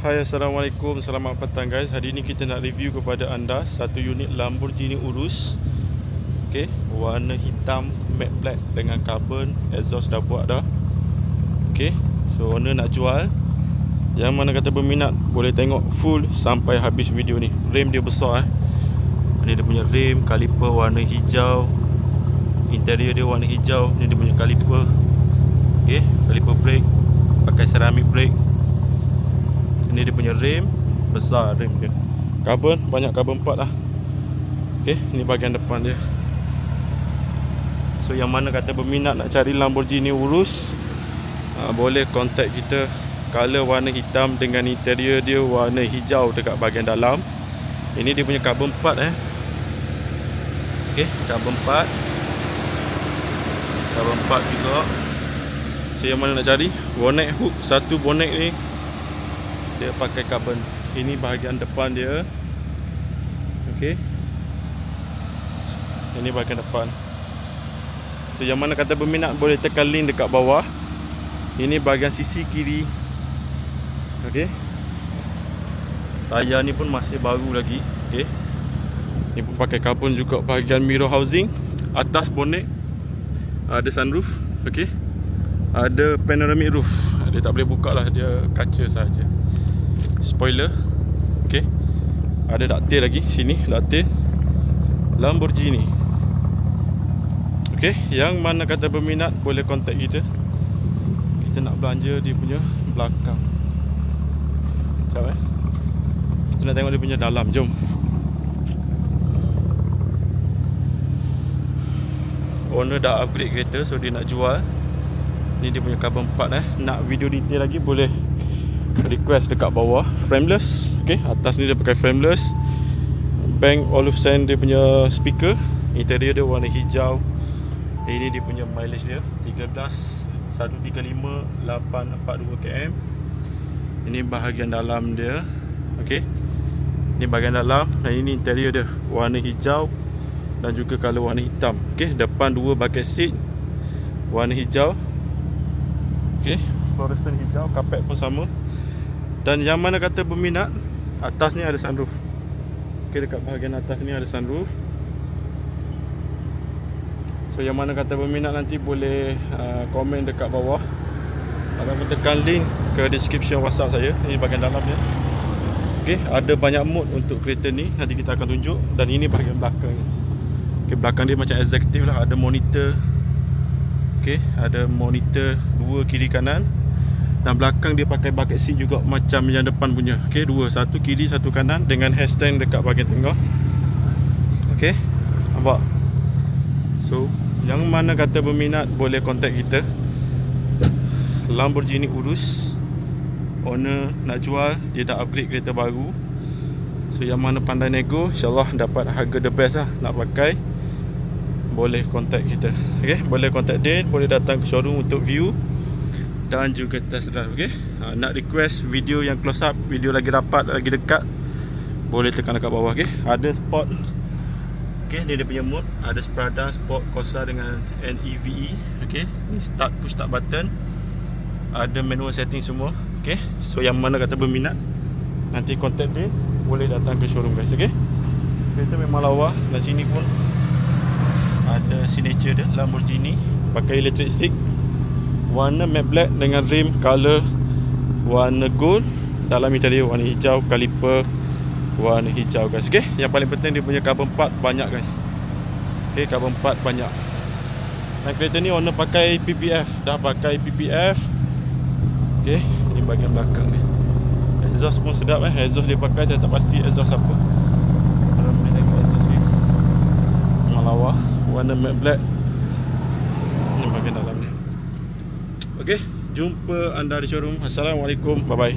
Hai, Assalamualaikum, selamat petang guys. Hari ini kita nak review kepada anda satu unit Lamborghini Urus. Okey, warna hitam matte black dengan carbon, exhaust dah buat dah. Okey, so owner nak jual. Yang mana kata berminat boleh tengok full sampai habis video ni. Rim dia besar Ini dia punya rim, kaliper warna hijau. Interior dia warna hijau. Ni dia punya kaliper. Okey, kaliper brake pakai ceramic brake. Ini dia punya rim, besar rim dia. Carbon, banyak carbon part lah. Okey, ni bahagian depan dia. So yang mana kata berminat nak cari Lamborghini Urus, boleh contact kita. Color warna hitam dengan interior dia warna hijau dekat bahagian dalam. Ini dia punya carbon part Okey, carbon part. Carbon part juga. So yang mana nak cari, bonnet hook, satu bonnet ni dia pakai carbon. Ini bahagian depan dia. Okey, ini bahagian depan. So yang mana kata berminat boleh tekan link dekat bawah. Ini bahagian sisi kiri. Okey, tayar ni pun masih baru lagi. Okey, ni pun pakai carbon juga. Bahagian mirror housing, atas bonnet ada sunroof. Okey, ada panoramic roof. Dia tak boleh buka lah, dia kaca saja. Spoiler. Okey, ada daktil lagi sini, daktil Lamborghini. Okey, yang mana kata berminat boleh contact kita. Kita nak belanja dia punya belakang. Sekejap kita nak tengok dia punya dalam, jom. Owner dah upgrade kereta, so dia nak jual. Ni dia punya carbon part Nak video detail lagi boleh request dekat bawah. Frameless. Okey, atas ni dia pakai frameless. Bank Olufsen dia punya speaker. Interior dia warna hijau. Ini dia punya mileage dia 135,842 km. Ini bahagian dalam dia. Okey, ini bahagian dalam. Dan ini interior dia warna hijau dan juga color warna hitam. Okey, depan dua bucket seat warna hijau. Okey, fluorescent hijau. Kapet pun sama. Dan yang mana kata berminat, atas ni ada sunroof. Okey, dekat bahagian atas ni ada sunroof. So yang mana kata berminat nanti boleh komen dekat bawah ataupun tekan link ke description WhatsApp saya. Ini bahagian dalam dia. Okey, ada banyak mode untuk kereta ni, nanti kita akan tunjuk. Dan ini bahagian belakang. Okey, belakang dia macam executive lah, ada monitor. Okey, ada monitor dua kiri kanan. Dan belakang dia pakai bucket seat juga macam yang depan punya. Okey, dua, satu kiri, satu kanan dengan handstand dekat bahagian tengah. Okey, nampak? So, yang mana kata berminat boleh contact kita. Lamborghini Urus, owner nak jual, dia dah upgrade kereta baru. So yang mana pandai nego, insyaAllah dapat harga the best lah. Nak pakai, boleh contact kita. Okey, boleh contact dia, boleh datang ke showroom untuk view dan juga test drive. Okey, nak request video yang close up, video lagi rapat, lagi dekat, boleh tekan dekat bawah. Okey, ada sport. Okey, ni dia punya mode. Ada Prada Sport Corsa dengan NEVE. Okey, ni start, push start button. Ada manual setting semua. Okey, so yang mana kata berminat nanti contact dia, boleh datang ke showroom guys. Okey, kereta memang lawa. Dan sini pun ada signature dia Lamborghini, pakai electric seat, warna matte black dengan rim color warna gold. Dalam interior warna hijau, kaliper warna hijau guys. Okey, yang paling penting dia punya carbon part banyak guys. Okey, carbon part banyak. Dan kereta ni owner pakai PPF, dah pakai PPF. Okey, ini bahagian belakang ni. Exhaust pun sedap exhaust dia pakai, saya tak pasti exhaust apa. Kalau boleh tengok exhaust ni memang lawa, warna matte black. Ini bahagian dalam ni. Okey, jumpa anda di showroom. Assalamualaikum, bye bye.